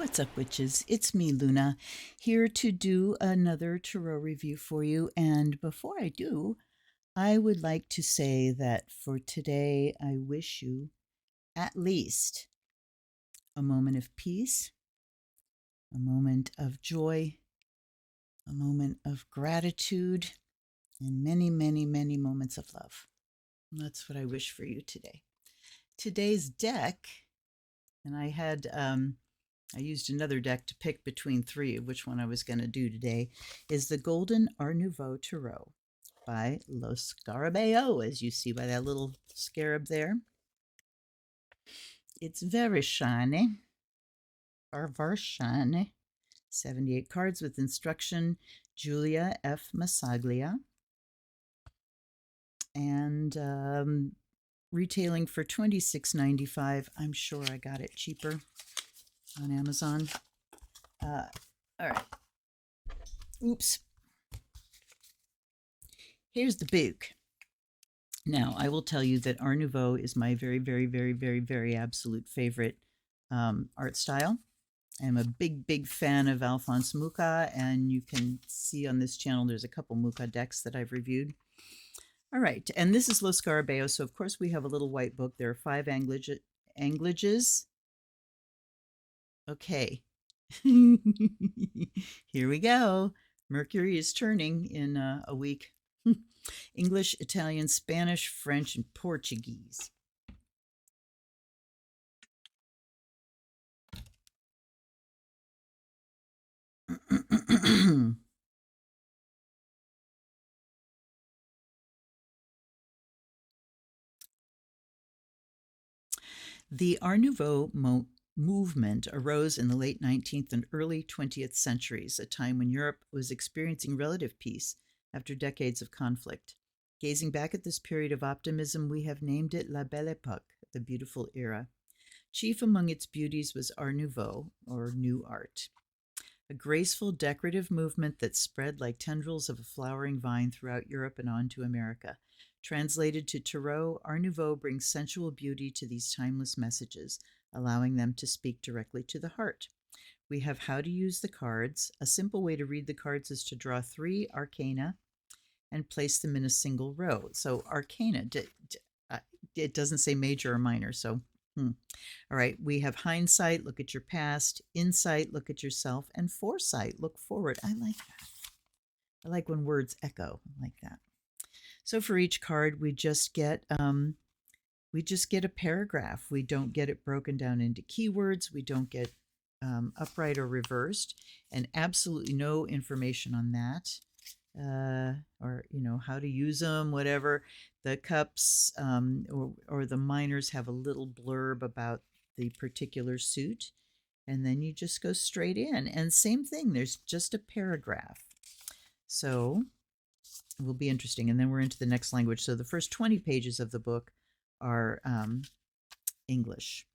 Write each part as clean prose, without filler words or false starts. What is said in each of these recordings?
What's up, witches? It's me, Luna, here to do another tarot review for you. And before I do, I would like to say that for today, I wish you at least a moment of peace, a moment of joy, a moment of gratitude, and many, many, many moments of love. And that's what I wish for you today. Today's deck, and I used another deck to pick between three of which one I was going to do today, is the Golden Nouveau Tarot by Lo Scarabeo, as you see by that little scarab there. It's very shiny, very shiny. 78 cards with instruction, Julia F. Massaglia. And retailing for $26.95. I'm sure I got it cheaper on Amazon. All right. Oops. Here's the book. Now, I will tell you that Art Nouveau is my very, very, very, very, very absolute favorite art style. I'm a big, big fan of Alphonse Mucha, and you can see on this channel there's a couple Mucha decks that I've reviewed. All right, and this is Lo Scarabeo, so of course we have a little white book. There are 5 anglages. Okay. Here we go. Mercury is turning in a week. English, Italian, Spanish, French, and Portuguese. The Art Nouveau movement arose in the late 19th and early 20th centuries, a time when Europe was experiencing relative peace after decades of conflict. Gazing back at this period of optimism, we have named it La Belle Époque, the beautiful era. Chief among its beauties was Art Nouveau, or New Art, a graceful, decorative movement that spread like tendrils of a flowering vine throughout Europe and on to America. Translated to Tarot, Art Nouveau brings sensual beauty to these timeless messages, allowing them to speak directly to the heart. We have how to use the cards. A simple way to read the cards is to draw 3 arcana and place them in a single row. So arcana, it doesn't say major or minor, so all right, we have hindsight, look at your past, insight, look at yourself, and foresight, look forward. I like that. I like when words echo. I like that. So for each card, we just get a paragraph. We don't get it broken down into keywords. We don't get upright or reversed, and absolutely no information on that, or how to use them, whatever. The cups or the minors have a little blurb about the particular suit, and then you just go straight in. And same thing, there's just a paragraph. So it will be interesting. And then we're into the next language. So the first 20 pages of the book are English.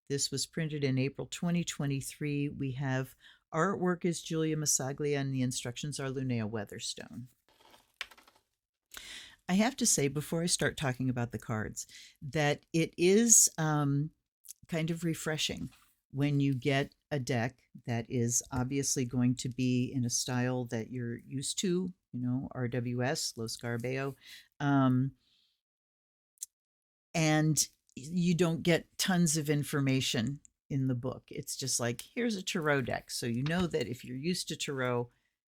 This was printed in April 2023. We have artwork is Julia Massaglia, and the instructions are Linnea Weatherstone. I have to say, before I start talking about the cards, that it is kind of refreshing when you get a deck that is obviously going to be in a style that you're used to, RWS, Lo Scarabeo, and you don't get tons of information in the book. It's just like, here's a tarot deck. So you know that if you're used to tarot,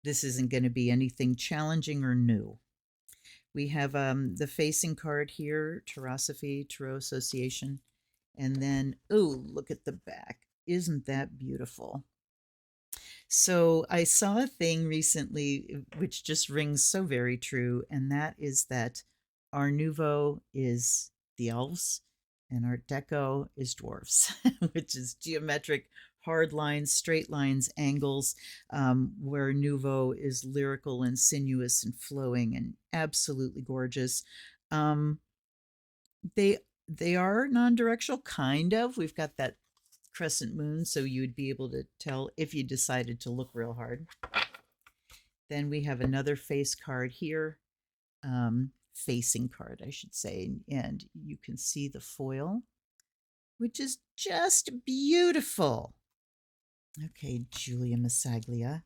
this isn't going to be anything challenging or new. We have the facing card here, Tarosophy, Tarot Association. And then, oh, look at the back. Isn't that beautiful? So I saw a thing recently which just rings so very true, and that is that Art Nouveau is the elves and Art Deco is dwarfs, which is geometric, hard lines, straight lines, angles, where Nouveau is lyrical and sinuous and flowing and absolutely gorgeous. They are non-directional, kind of. We've got that crescent moon, so you would be able to tell if you decided to look real hard. Then we have another face card here, facing card, I should say, and you can see the foil, which is just beautiful. Okay, Julia Massaglia.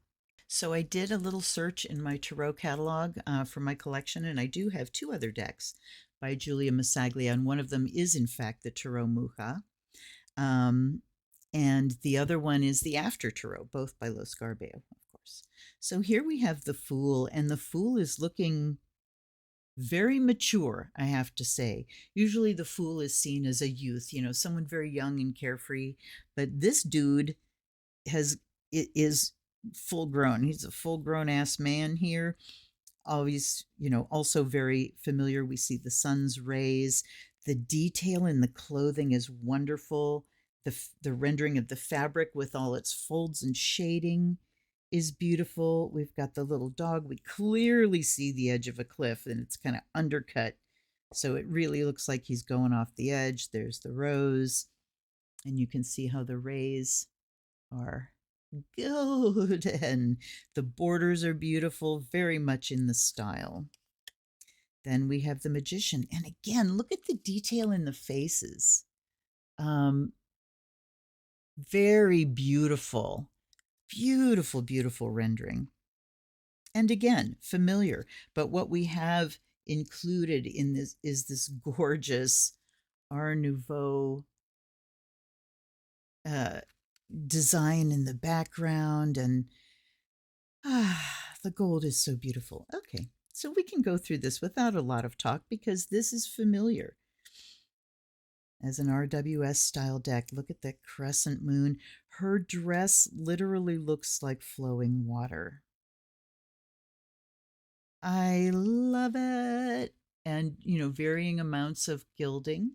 So I did a little search in my tarot catalog for my collection, and I do have two other decks by Julia Massaglia, and one of them is, in fact, the Tarot Mucha. Um, and the other one is the After Tarot, both by Los Garbeo, of course. So here we have the Fool, and the Fool is looking very mature, I have to say. Usually the Fool is seen as a youth, someone very young and carefree, but this dude is full grown. He's a full grown ass man here. Always, also very familiar. We see the sun's rays. The detail in the clothing is wonderful. The rendering of the fabric with all its folds and shading is beautiful. We've got the little dog. We clearly see the edge of a cliff and it's kind of undercut. So it really looks like he's going off the edge. There's the rose, and you can see how the rays are good, and the borders are beautiful, very much in the style. Then we have the Magician, and again, look at the detail in the faces. Very beautiful, beautiful, beautiful rendering. And again, familiar, but what we have included in this is this gorgeous Art Nouveau design in the background, and the gold is so beautiful. Okay, so we can go through this without a lot of talk because this is familiar. As an RWS style deck, look at the crescent moon. Her dress literally looks like flowing water. I love it. And, varying amounts of gilding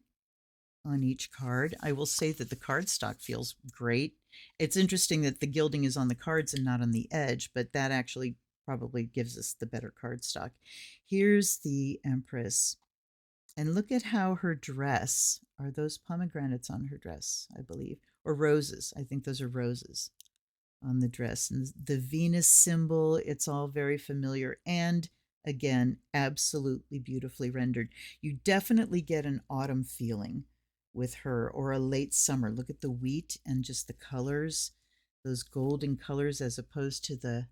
on each card. I will say that the cardstock feels great. It's interesting that the gilding is on the cards and not on the edge, but that actually probably gives us the better cardstock. Here's the Empress. And look at how her dress, are those pomegranates on her dress, I believe, or roses? I think those are roses on the dress. And the Venus symbol, it's all very familiar. And again, absolutely beautifully rendered. You definitely get an autumn feeling with her, or a late summer. Look at the wheat and just the colors, those golden colors as opposed to the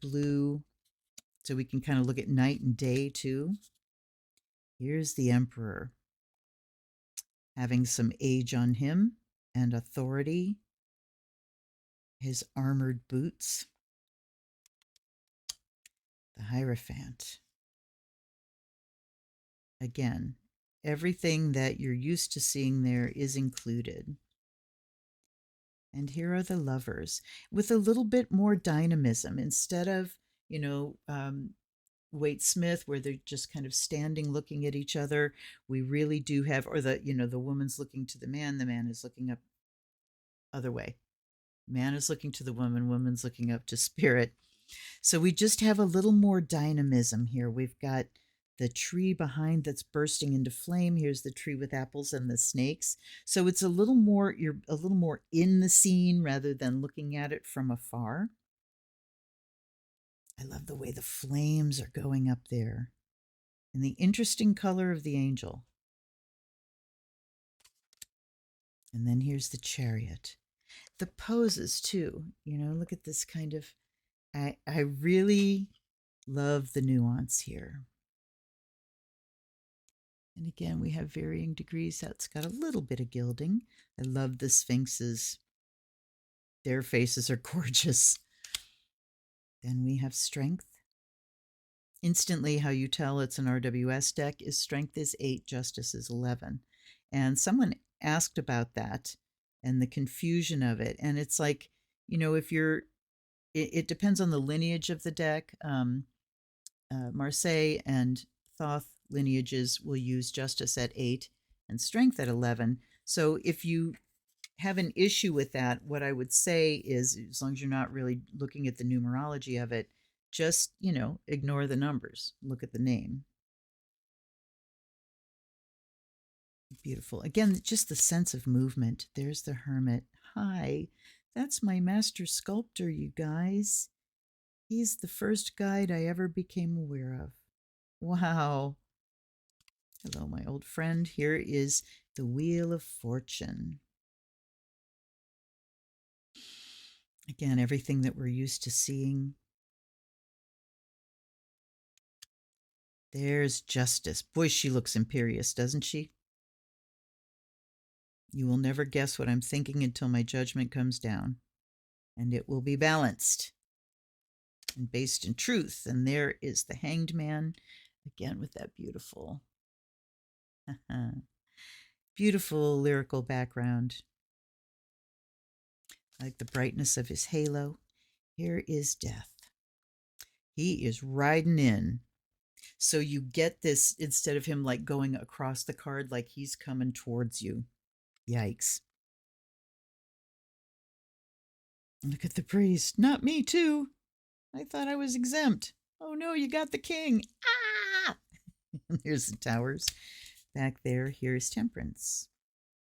blue. So we can kind of look at night and day too. Here's the Emperor, having some age on him and authority. His armored boots. The Hierophant. Again, everything that you're used to seeing there is included. And here are the Lovers with a little bit more dynamism instead of, Waite Smith, where they're just kind of standing looking at each other. We really do have, or the woman's looking to the man is looking up other way. Man is looking to the woman's looking up to spirit. So we just have a little more dynamism here. We've got the tree behind that's bursting into flame. Here's the tree with apples and the snakes. So it's you're a little more in the scene rather than looking at it from afar. I love the way the flames are going up there and the interesting color of the angel. And then here's the Chariot. The poses too, look at this kind of, I really love the nuance here. And again, we have varying degrees. That's got a little bit of gilding. I love the Sphinxes. Their faces are gorgeous. Then we have Strength. Instantly, how you tell it's an RWS deck is Strength is 8, Justice is 11. And someone asked about that and the confusion of it. And it's like, if you're, it depends on the lineage of the deck. Marseille and Thoth lineages will use Justice at 8 and Strength at 11. So if you have an issue with that, what I would say is, as long as you're not really looking at the numerology of it, just, ignore the numbers. Look at the name. Beautiful. Again, just the sense of movement. There's the Hermit. Hi, that's my master sculptor, you guys. He's the first guide I ever became aware of. Wow. Hello, my old friend. Here is the Wheel of Fortune. Again, everything that we're used to seeing. There's Justice. Boy, she looks imperious, doesn't she? You will never guess what I'm thinking until my judgment comes down, and it will be balanced and based in truth. And there is the Hanged Man, again with that beautiful, beautiful lyrical background. I like the brightness of his halo. Here is Death. He is riding in. So you get this, instead of him like going across the card, like he's coming towards you. Yikes. Look at the priest. Not me, too. I thought I was exempt. Oh no, you got the king. Ah! There's the towers. Back there, here's Temperance.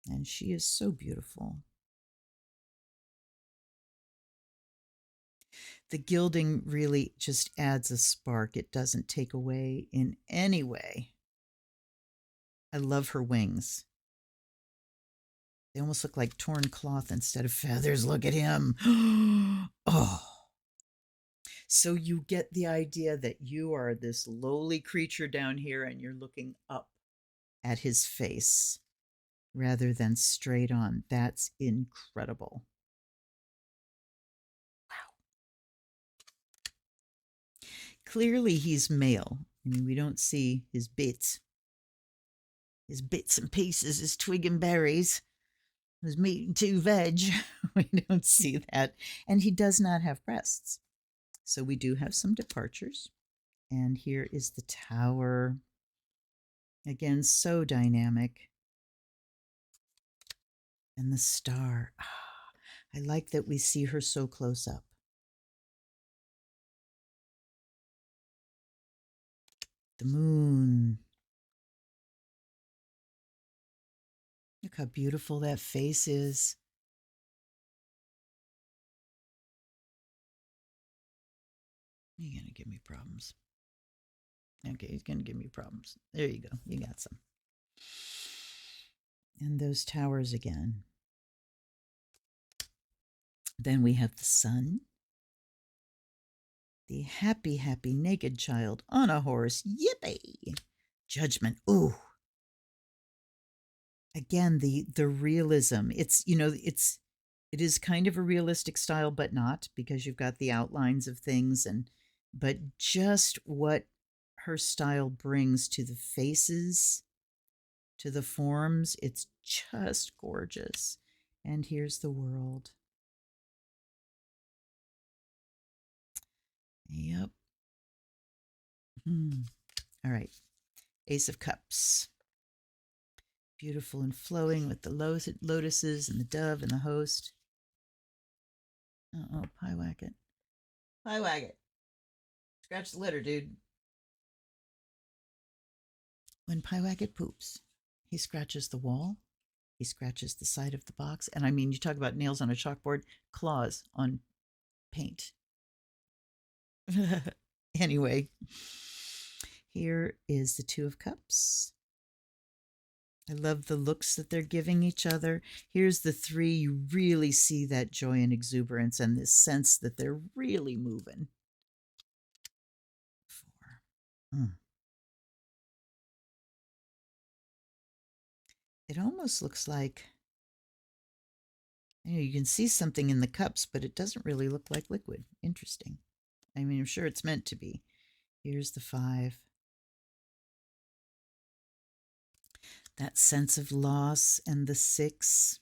And she is so beautiful. The gilding really just adds a spark. It doesn't take away in any way. I love her wings. They almost look like torn cloth instead of feathers. Look at him. Oh. So you get the idea that you are this lowly creature down here and you're looking up at his face rather than straight on. That's incredible. Wow. Clearly he's male. I mean, we don't see his bits and pieces, his twig and berries, his meat and two veg. We don't see that. And he does not have breasts. So we do have some departures. And here is the tower. Again, so dynamic. And the star. I like that we see her so close up. The moon. Look how beautiful that face is. You're going to give me problems. Okay, he's going to give me problems. There you go. You got some. And those towers again. Then we have the sun. The happy, happy naked child on a horse. Yippee! Judgment. Ooh. Again, the realism. It's, you know, it is kind of a realistic style, but not, because you've got the outlines of things, but just what her style brings to the faces, to the forms, it's just gorgeous. And here's the world. Yep. All right. Ace of Cups. Beautiful and flowing with the lotuses and the dove and the host. Oh, Pie Wacket. Pie Wacket. Scratch the litter, dude. When Pie Wacket poops, he scratches the wall, he scratches the side of the box. And I mean, you talk about nails on a chalkboard, claws on paint. Anyway, here is the Two of Cups. I love the looks that they're giving each other. Here's the three. You really see that joy and exuberance and this sense that they're really moving. Four. It almost looks like, you can see something in the cups, but it doesn't really look like liquid. Interesting. I mean, I'm sure it's meant to be. Here's the 5. That sense of loss, and the 6.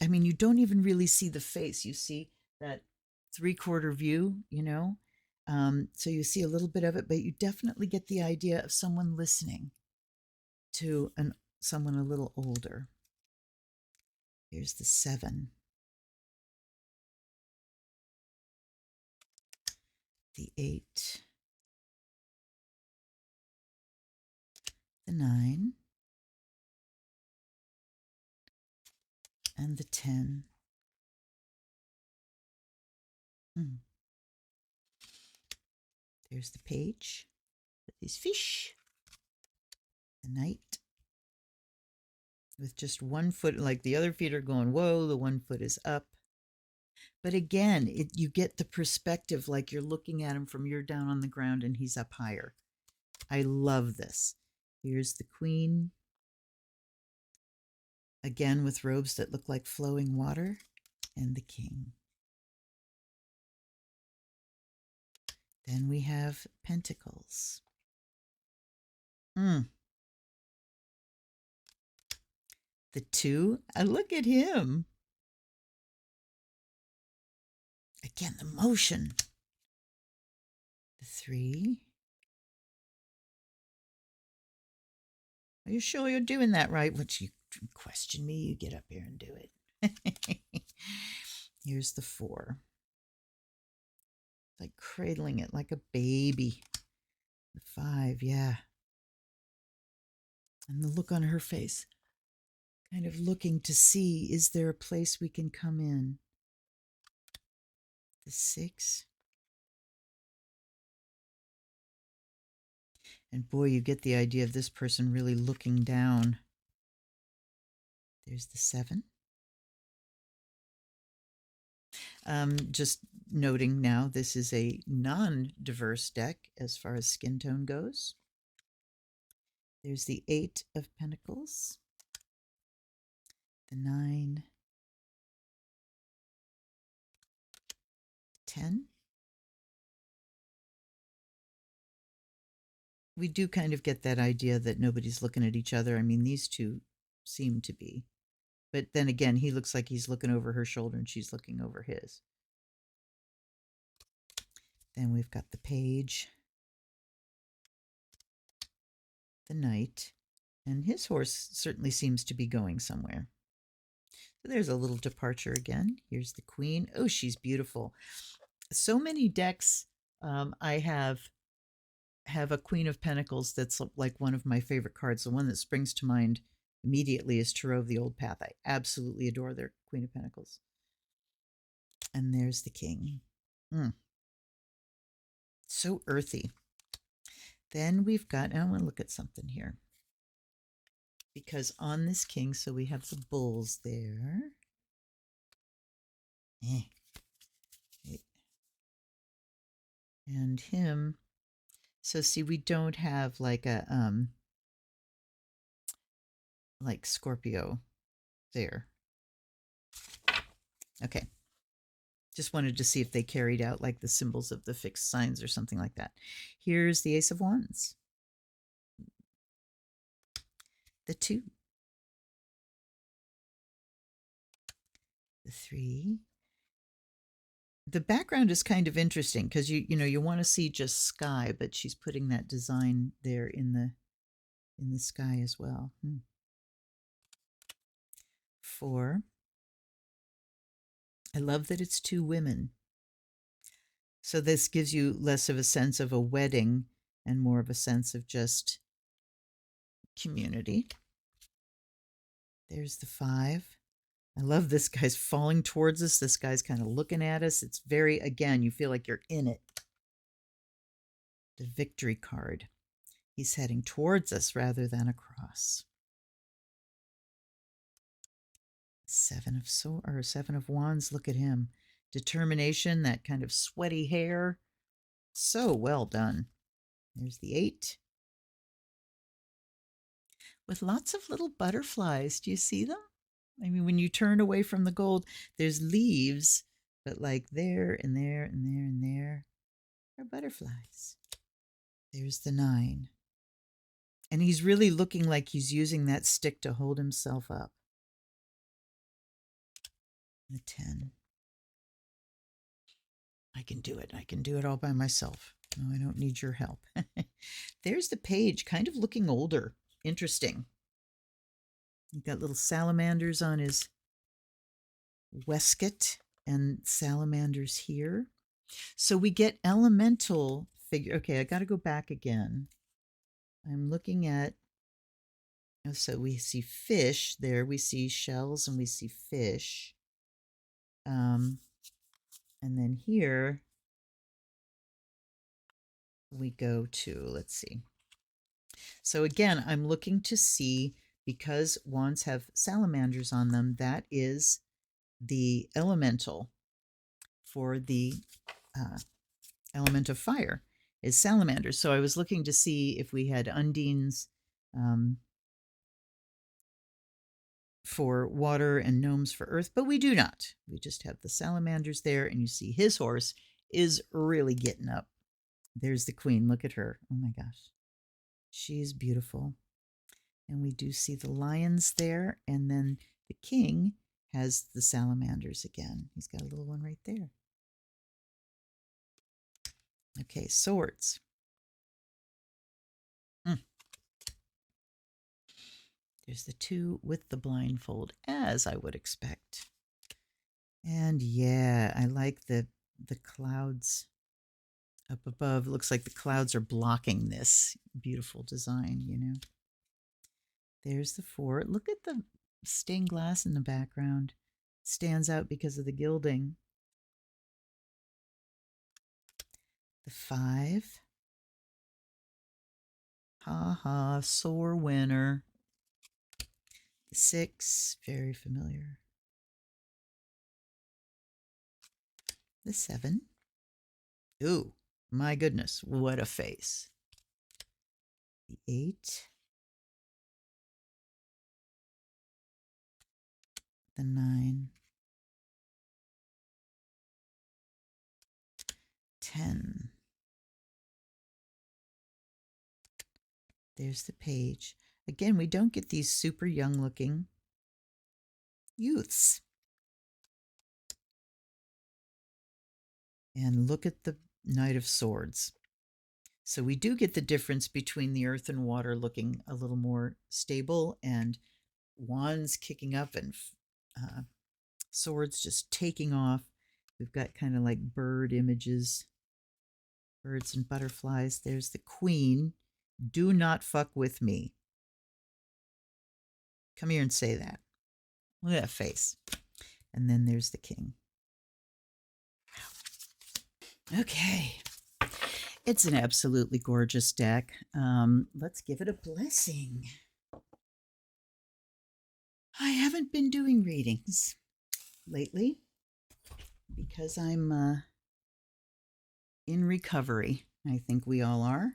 I mean, you don't even really see the face. You see that 3/4 view, you know? So you see a little bit of it, but you definitely get the idea of someone listening to someone a little older. Here's the 7. The 8. The 9. And the 10. There's the page with these fish. The knight. with just one foot, like the other feet are going, whoa, the one foot is up. But again, you get the perspective like you're looking at him from you're down on the ground and he's up higher. I love this. Here's the queen. Again, with robes that look like flowing water, and the king. Then we have pentacles. The two, look at him. Again, the motion. The three. Are you sure you're doing that right? Once you question me, you get up here and do it. Here's the four. Like cradling it like a baby. The five, yeah. And the look on her face. Kind of looking to see, is there a place we can come in? The six. And boy, you get the idea of this person really looking down. There's the seven. Just noting now, this is a non-diverse deck as far as skin tone goes. There's the Eight of Pentacles. The 9. 10. We do kind of get that idea that nobody's looking at each other. I mean, these two seem to be. But then again, he looks like he's looking over her shoulder and she's looking over his. Then we've got the Page. The Knight. And his horse certainly seems to be going somewhere. So there's a little departure again. Here's the Queen. Oh, she's beautiful. So many decks I have a Queen of Pentacles that's like one of my favorite cards. The one that springs to mind immediately is Tarot of the Old Path. I absolutely adore their Queen of Pentacles. And there's the King. So earthy. Then we've got, I want to look at something here. Because on this King, so we have the bulls there. And him. So see, we don't have like a like Scorpio there. Okay. Just wanted to see if they carried out like the symbols of the fixed signs or something like that. Here's the Ace of Wands. The 2. The 3. The background is kind of interesting because you know you want to see just sky, but she's putting that design there in the sky as well. 4. I love that it's 2 women. So this gives you less of a sense of a wedding and more of a sense of just community. There's the 5. I love this guy's falling towards us. This guy's kind of looking at us. It's very, again, you feel like you're in it. The Victory card. He's heading towards us rather than across. 7 of Wands. Look at him. Determination, that kind of sweaty hair. So well done. There's the 8. With lots of little butterflies. Do you see them? I mean, when you turn away from the gold, there's leaves, but like there and there and there and there are butterflies. There's the 9. And he's really looking like he's using that stick to hold himself up. The 10. I can do it. I can do it all by myself. No, I don't need your help. There's the Page, kind of looking older. Interesting. You've got little salamanders on his waistcoat and salamanders here. So we get elemental figure. Okay, I got to go back again. I'm looking at, so we see fish there. We see shells and we see fish. And then here we go to, let's see. So again, I'm looking to see because wands have salamanders on them, that is the elemental for the element of fire, is salamanders. So I was looking to see if we had undines for water and gnomes for earth, but we do not. We just have the salamanders there, and you see his horse is really getting up. There's the queen. Look at her. Oh my gosh. She's beautiful. And we do see the lions there, and then the king has the salamanders again. He's got a little one right there. Okay, swords. There's the two with the blindfold, as I would expect. And yeah, I like the clouds up above. It looks like the clouds are blocking this beautiful design, you know. There's the 4. Look at the stained glass in the background. Stands out because of the gilding. The 5. Ha ha, sore winner. The 6, very familiar. The 7. Ooh, my goodness, what a face. The 8. The 9. 10. There's the page. Again, we don't get these super young looking youths. And look at the Knight of Swords. So we do get the difference between the earth and water looking a little more stable, and wands kicking up and swords just taking off. We've got kind of like bird images, birds and butterflies. There's the queen. Do not fuck with me. Come here and say that. Look at that face. And then there's the king. Okay. It's an absolutely gorgeous deck. Let's give it a blessing. I haven't been doing readings lately because I'm in recovery. I think we all are.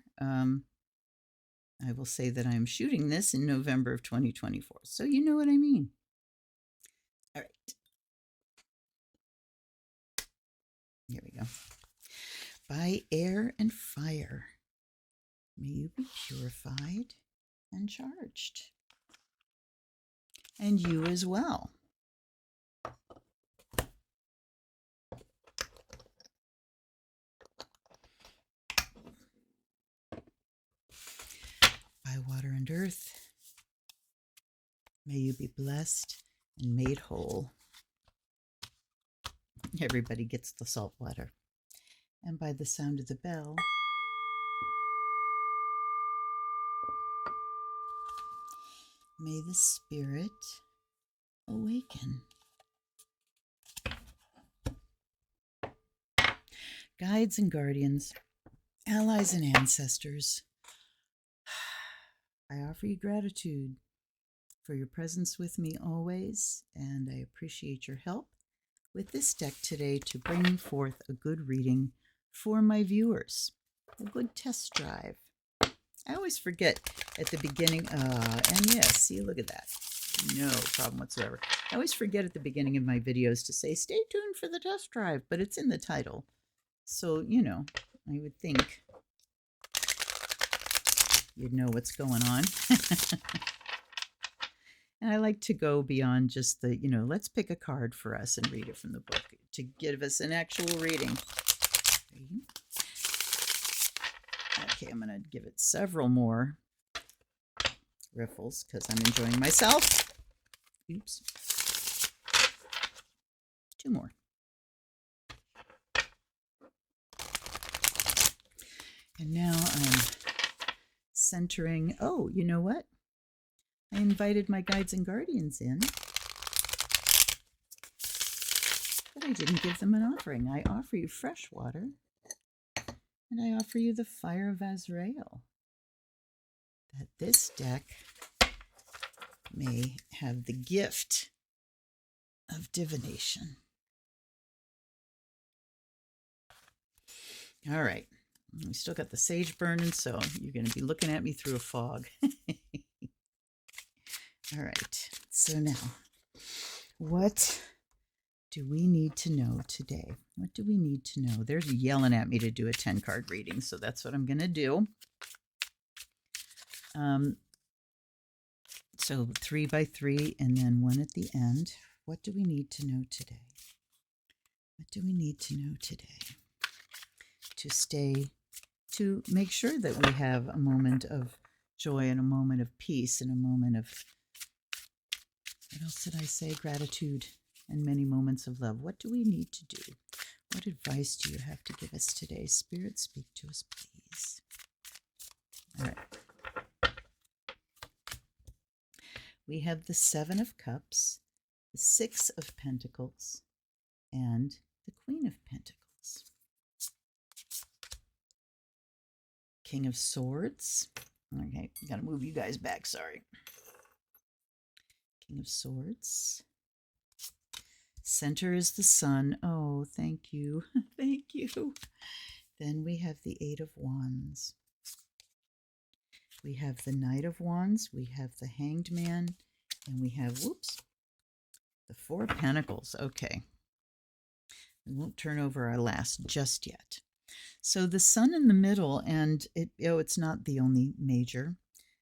I will say that I'm shooting this in November of 2024, so you know what I mean. All right. Here we go. By air and fire, may you be purified and charged. And you as well. By water and earth, may you be blessed and made whole. Everybody gets the salt water. And by the sound of the bell, may the spirit awaken. Guides and guardians, allies and ancestors, I offer you gratitude for your presence with me always, and I appreciate your help with this deck today to bring forth a good reading for my viewers, a good test drive. I always forget at the beginning, and yes, see, look at that. No problem whatsoever. I always forget at the beginning of my videos to say, stay tuned for the test drive, but it's in the title. So, you know, I would think you'd know what's going on. And I like to go beyond just the, you know, let's pick a card for us and read it from the book to give us an actual reading. Okay, I'm going to give it several more riffles because I'm enjoying myself. Oops. 2 more. And now I'm centering. Oh, you know what? I invited my guides and guardians in, but I didn't give them an offering. I offer you fresh water, and I offer you the fire of Azrael. That this deck may have the gift of divination. All right. We still got the sage burning, so you're going to be looking at me through a fog. All right. So now, what do we need to know today? What do we need to know? They're yelling at me to do a 10-card reading, so that's what I'm going to do. So 3 by 3 and then 1 at the end. What do we need to know today? What do we need to know today to make sure that we have a moment of joy and a moment of peace and a moment of, what else did I say? Gratitude and many moments of love. What do we need to do? What advice do you have to give us today? Spirit, speak to us, please. All right. We have the 7 of Cups, the 6 of Pentacles, and the Queen of Pentacles. King of Swords. Okay, gotta move you guys back, sorry. King of Swords. Center is the Sun. Oh, thank you. Thank you. Then we have the 8 of Wands. We have the Knight of Wands. We have the Hanged Man. And we have, whoops, the 4 of Pentacles. Okay. We won't turn over our last just yet. So the Sun in the middle, and it's not the only major,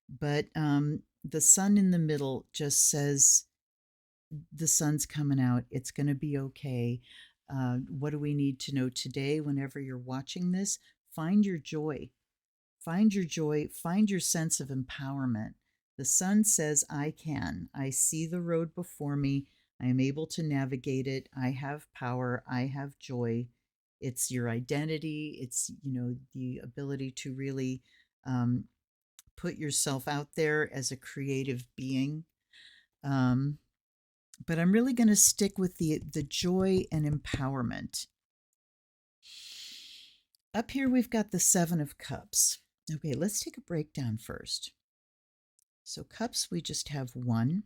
but the Sun in the middle just says the sun's coming out. It's going to be okay. What do we need to know today? Whenever you're watching this, find your joy. Find your joy. Find your sense of empowerment. The sun says, I can. I see the road before me. I am able to navigate it. I have power. I have joy. It's your identity. It's, the ability to really put yourself out there as a creative being. But I'm really going to stick with the joy and empowerment. Up here, we've got the 7 of Cups. Okay, let's take a breakdown first. So Cups, we just have 1.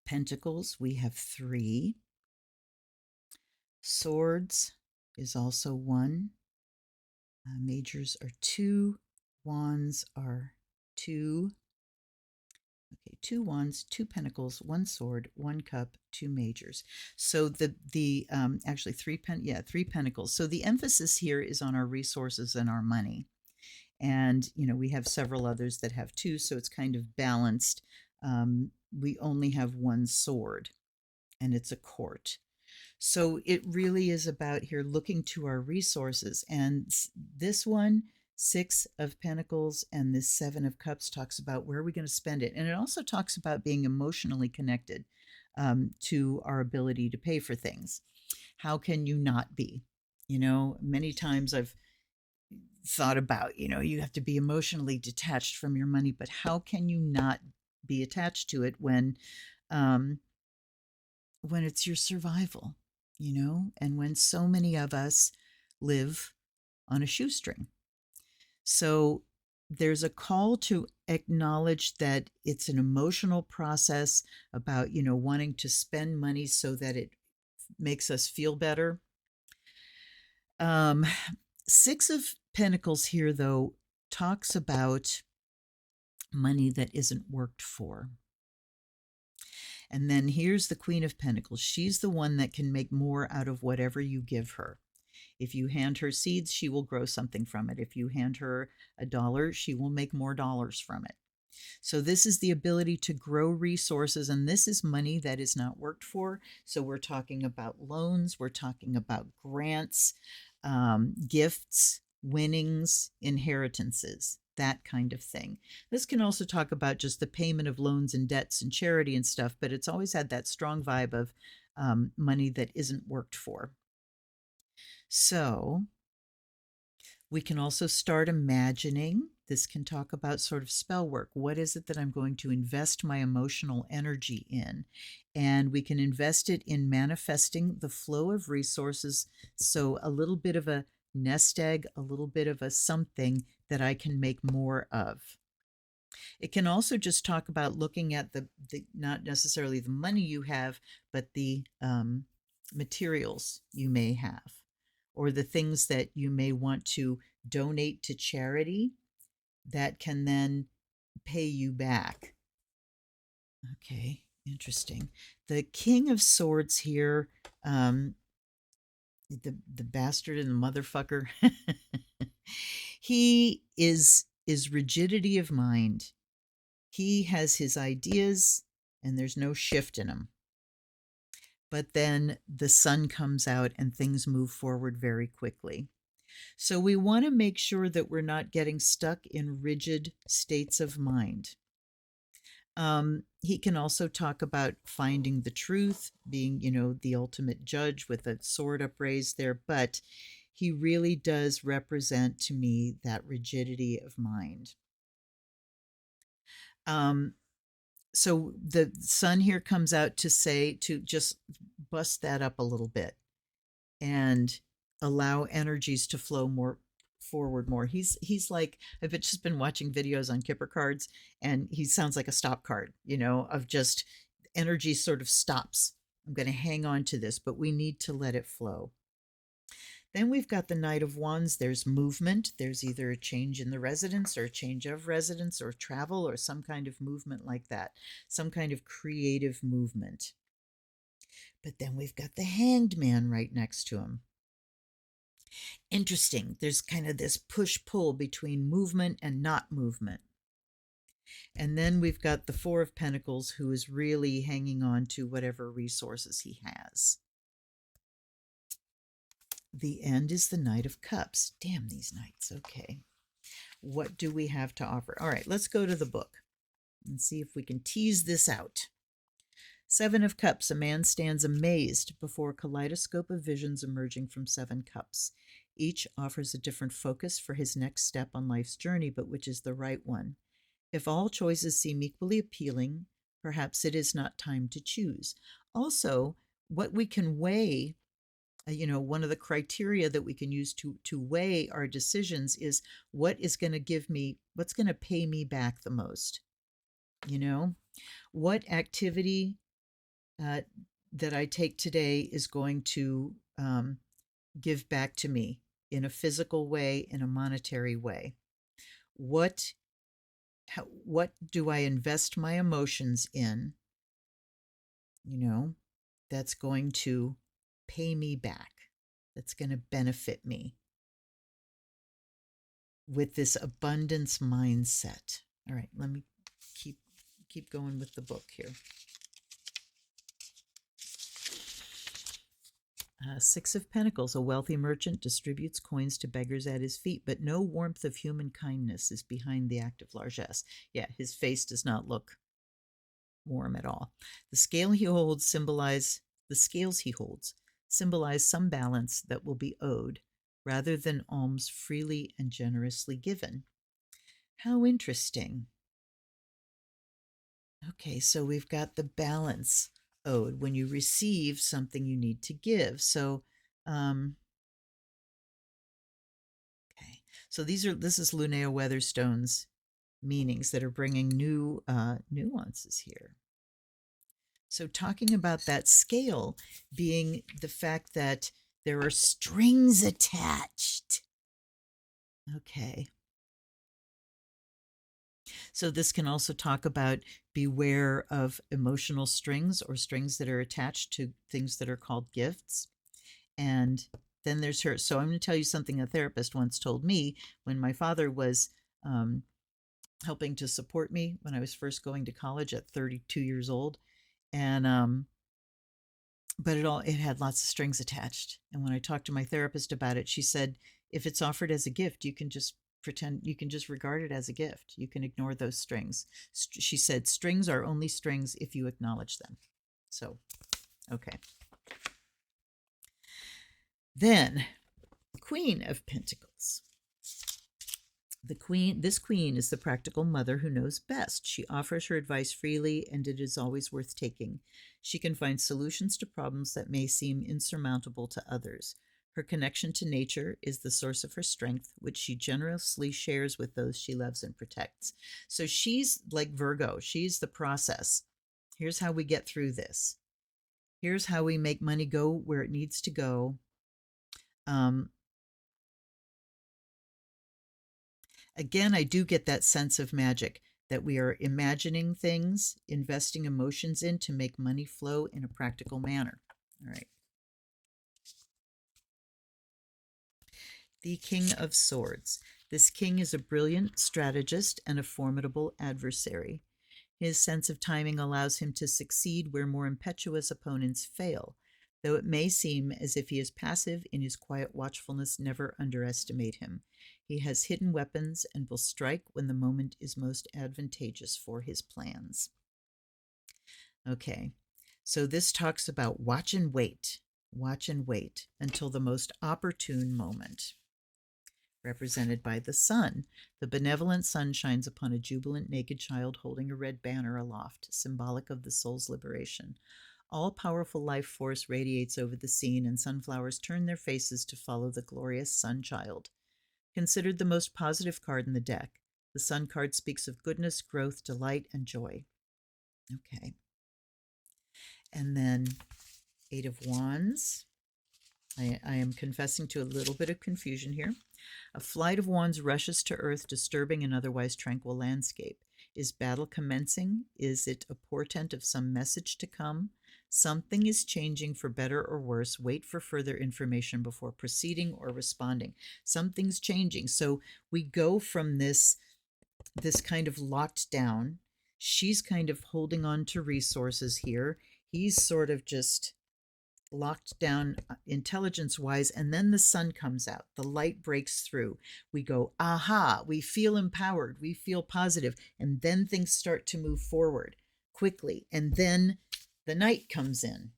Pentacles, we have 3. Swords is also 1. Majors are 2. Wands are 2. Okay, 2 Wands, 2 Pentacles, 1 Sword, 1 Cup, 2 Majors. So actually 3 Pentacles. So the emphasis here is on our resources and our money. And, we have several others that have 2, so it's kind of balanced. We only have 1 sword, and it's a court. So it really is about here looking to our resources. And this one, 6 of Pentacles and this 7 of Cups, talks about where are we going to spend it. And it also talks about being emotionally connected to our ability to pay for things. How can you not be? Many times I've thought about, you have to be emotionally detached from your money, but how can you not be attached to it when it's your survival, and when so many of us live on a shoestring. So there's a call to acknowledge that it's an emotional process about, wanting to spend money so that it makes us feel better. 6 of Pentacles here, though, talks about money that isn't worked for. And then here's the Queen of Pentacles. She's the one that can make more out of whatever you give her. If you hand her seeds, she will grow something from it. If you hand her $1, she will make more dollars from it. So this is the ability to grow resources, and this is money that is not worked for. So we're talking about loans, we're talking about grants, gifts, winnings, inheritances, that kind of thing. This can also talk about just the payment of loans and debts and charity and stuff, but it's always had that strong vibe of money that isn't worked for. So we can also start imagining. This can talk about sort of spell work. What is it that I'm going to invest my emotional energy in? And we can invest it in manifesting the flow of resources. So a little bit of a nest egg, a little bit of a something that I can make more of. It can also just talk about looking at the not necessarily the money you have, but the materials you may have, or the things that you may want to donate to charity that can then pay you back. Okay, interesting. The King of Swords here, the bastard and the motherfucker. He is rigidity of mind. He has his ideas and there's no shift in them. But then the sun comes out and things move forward very quickly. So we want to make sure that we're not getting stuck in rigid states of mind. He can also talk about finding the truth, being, the ultimate judge with a sword upraised there, but he really does represent to me that rigidity of mind. So the sun here comes out to just bust that up a little bit and allow energies to flow more forward more. He's like, I've just been watching videos on Kipper cards, and he sounds like a stop card, of just energy sort of stops. I'm going to hang on to this, but we need to let it flow. Then we've got the Knight of Wands. There's movement. There's either a change in the residence or a change of residence or travel or some kind of movement like that, some kind of creative movement. But then we've got the Hanged Man right next to him. Interesting. There's kind of this push-pull between movement and not movement. And then we've got the Four of Pentacles, who is really hanging on to whatever resources he has. The end is the Knight of Cups. Damn these knights. Okay. What do we have to offer? All right, let's go to the book and see if we can tease this out. Seven of Cups. A man stands amazed before a kaleidoscope of visions emerging from seven cups. Each offers a different focus for his next step on life's journey, but which is the right one? If all choices seem equally appealing, perhaps it is not time to choose. Also, what we can weigh, one of the criteria that we can use to weigh our decisions is what is going to what's going to pay me back the most. What activity that I take today is going to give back to me in a physical way, in a monetary way? What do I invest my emotions in, that's going to pay me back, that's going to benefit me with this abundance mindset? All right, let me keep going with the book here. Six of Pentacles. A wealthy merchant distributes coins to beggars at his feet, but no warmth of human kindness is behind the act of largesse. Yeah, his face does not look warm at all. The scales he holds symbolize some balance that will be owed, rather than alms freely and generously given. How interesting. Okay, so we've got the balance owed. When you receive something, you need to give. So, okay. So this is Linnea Weatherstone's meanings that are bringing new nuances here. So talking about that scale being the fact that there are strings attached. Okay. So this can also talk about beware of emotional strings or strings that are attached to things that are called gifts. And then there's her. So I'm going to tell you something a therapist once told me when my father was helping to support me when I was first going to college at 32 years old. And but it had lots of strings attached. And when I talked to my therapist about it, she said, if it's offered as a gift, you can just regard it as a gift. You can ignore those strings. She said, strings are only strings if you acknowledge them. So, okay. Then, Queen of Pentacles. This queen is the practical mother who knows best. She offers her advice freely, and it is always worth taking. She can find solutions to problems that may seem insurmountable to others. Her connection to nature is the source of her strength, which she generously shares with those she loves and protects. So she's like Virgo. She's the process. Here's how we get through this. Here's how we make money go where it needs to go. Again, I do get that sense of magic that we are imagining things, investing emotions in to make money flow in a practical manner. All right. The King of Swords. This king is a brilliant strategist and a formidable adversary. His sense of timing allows him to succeed where more impetuous opponents fail. Though it may seem as if he is passive in his quiet watchfulness, never underestimate him. He has hidden weapons and will strike when the moment is most advantageous for his plans. Okay, so this talks about watch and wait until the most opportune moment. Represented by the sun. The benevolent sun shines upon a jubilant naked child holding a red banner aloft, symbolic of the soul's liberation. All-powerful life force radiates over the scene, and sunflowers turn their faces to follow the glorious sun child. Considered the most positive card in the deck, the sun card speaks of goodness, growth, delight, and joy. Okay. And then Eight of Wands. I am confessing to a little bit of confusion here. A flight of wands rushes to earth, disturbing an otherwise tranquil landscape. Is battle commencing? Is it a portent of some message to come? Something is changing for better or worse. Wait for further information before proceeding or responding. Something's changing. So we go from this kind of locked down. She's kind of holding on to resources here. He's sort of just locked down intelligence wise, and then the sun comes out, the light breaks through, we go aha, we feel empowered, we feel positive, and then things start to move forward quickly, and then the night comes in.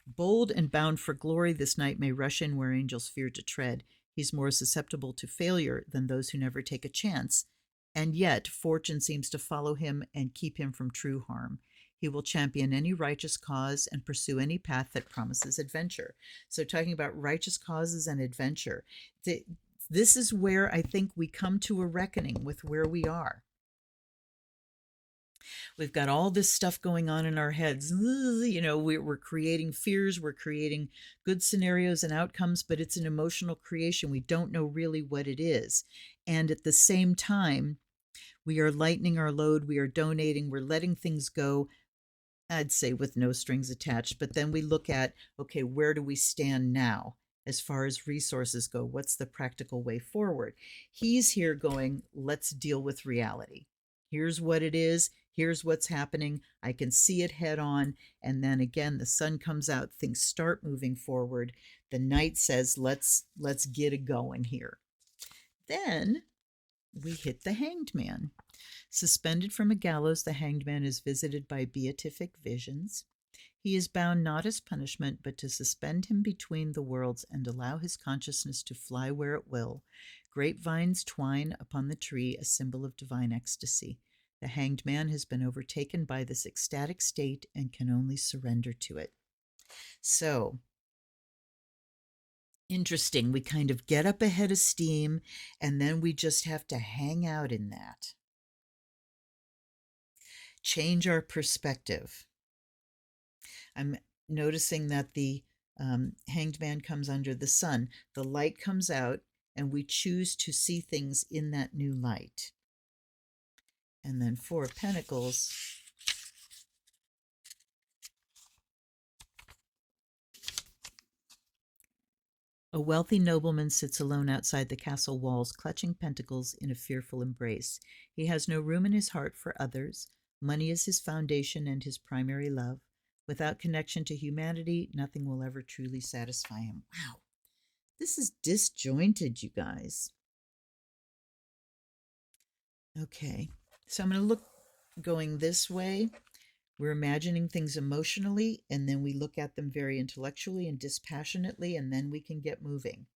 Bold and bound for glory, this knight may rush in where angels fear to tread. He's more susceptible to failure than those who never take a chance, and yet fortune seems to follow him and keep him from true harm. He will champion any righteous cause and pursue any path that promises adventure. So talking about righteous causes and adventure, this is where I think we come to a reckoning with where we are. We've got all this stuff going on in our heads. You know, we're creating fears, we're creating good scenarios and outcomes, but it's an emotional creation. We don't know really what it is. And at the same time, we are lightening our load, we are donating, we're letting things go, I'd say with no strings attached. But then we look at, okay, where do we stand now as far as resources go? What's the practical way forward? He's here going, let's deal with reality. Here's what it is. Here's what's happening. I can see it head on. And then again, the sun comes out, things start moving forward. The night says, let's get it going here. Then we hit the Hanged Man. Suspended from a gallows, the hanged man is visited by beatific visions. He is bound not as punishment, but to suspend him between the worlds and allow his consciousness to fly where it will. Grapevines twine upon the tree, a symbol of divine ecstasy. The hanged man has been overtaken by this ecstatic state and can only surrender to it. So, interesting. We kind of get up ahead of steam, and then we just have to hang out in that. Change our perspective. I'm noticing that the hanged man comes under the sun. The light comes out, and we choose to see things in that new light. And then Four of Pentacles. A wealthy nobleman sits alone outside the castle walls, clutching pentacles in a fearful embrace. He has no room in his heart for others. Money is his foundation and his primary love. Without connection to humanity, nothing will ever truly satisfy him. Wow. This is disjointed, you guys. Okay. So I'm going to look going this way. We're imagining things emotionally, and then we look at them very intellectually and dispassionately, and then we can get moving.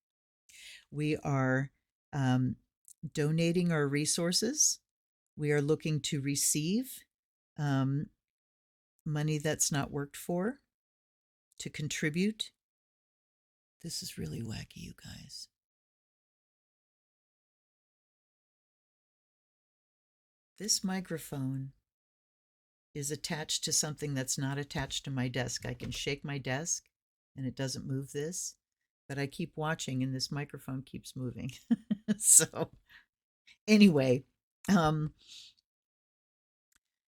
We are donating our resources. We are looking to receive money that's not worked for, to contribute. This is really wacky, you guys. This microphone is attached to something that's not attached to my desk. I can shake my desk and it doesn't move this, but I keep watching and this microphone keeps moving. So anyway,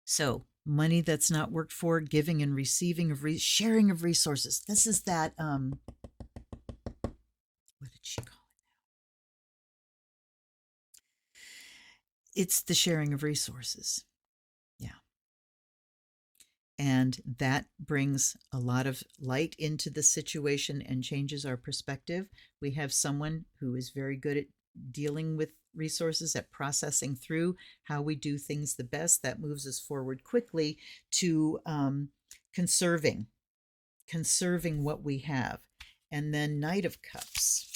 so money that's not worked for, giving and receiving of sharing of resources. This is that what did she call it? It's the sharing of resources. Yeah. And that brings a lot of light into the situation and changes our perspective. We have someone who is very good at dealing with resources, at processing through how we do things the best. That moves us forward quickly to conserving what we have. And then Knight of Cups.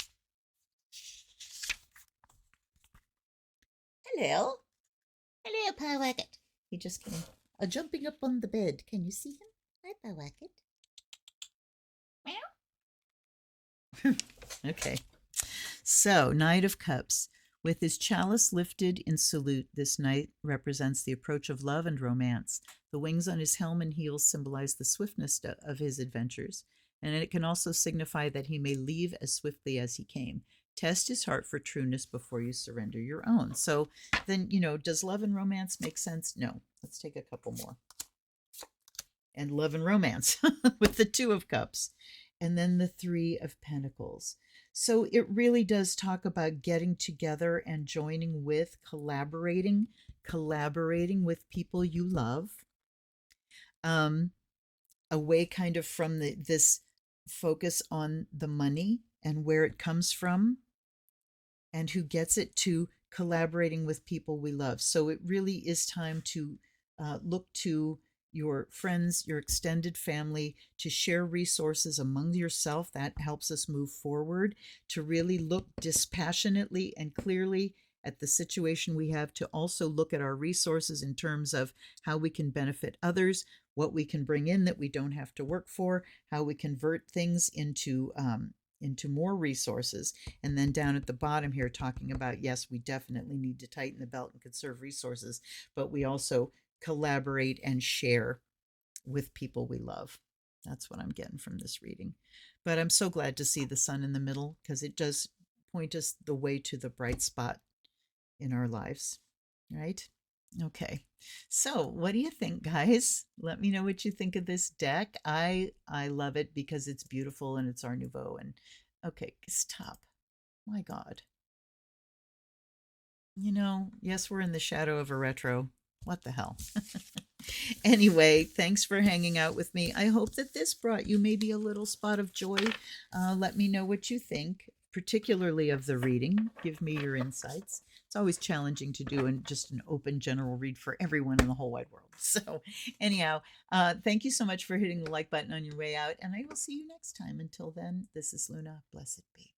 Hello. Hello, Powacket. He just came jumping up on the bed. Can you see him? Hi, Powacket. Meow. Okay. So, Knight of Cups. With his chalice lifted in salute, this knight represents the approach of love and romance. The wings on his helm and heels symbolize the swiftness of his adventures, and it can also signify that he may leave as swiftly as he came. Test his heart for trueness before you surrender your own. So then, does love and romance make sense? No. Let's take a couple more. And love and romance with the Two of Cups. And then the Three of Pentacles. So it really does talk about getting together and joining with, collaborating with people you love. Away kind of from this focus on the money and where it comes from and who gets it, to collaborating with people we love. So it really is time to look to your friends, your extended family, to share resources among yourself. That helps us move forward, to really look dispassionately and clearly at the situation we have, to also look at our resources in terms of how we can benefit others, what we can bring in that we don't have to work for, how we convert things into more resources. And then down at the bottom here, talking about, yes, we definitely need to tighten the belt and conserve resources, but we also collaborate and share with people we love. That's what I'm getting from this reading. But I'm so glad to see the sun in the middle, because it does point us the way to the bright spot in our lives, right? Okay. So, what do you think, guys? Let me know what you think of this deck. I love it because it's beautiful and it's our Nouveau. And okay, stop. My God. Yes, we're in the shadow of a retro. What the hell? Anyway, thanks for hanging out with me. I hope that this brought you maybe a little spot of joy. Let me know what you think, particularly of the reading. Give me your insights. It's always challenging to do just an open general read for everyone in the whole wide world. So anyhow, thank you so much for hitting the like button on your way out, and I will see you next time. Until then, this is Luna. Blessed be.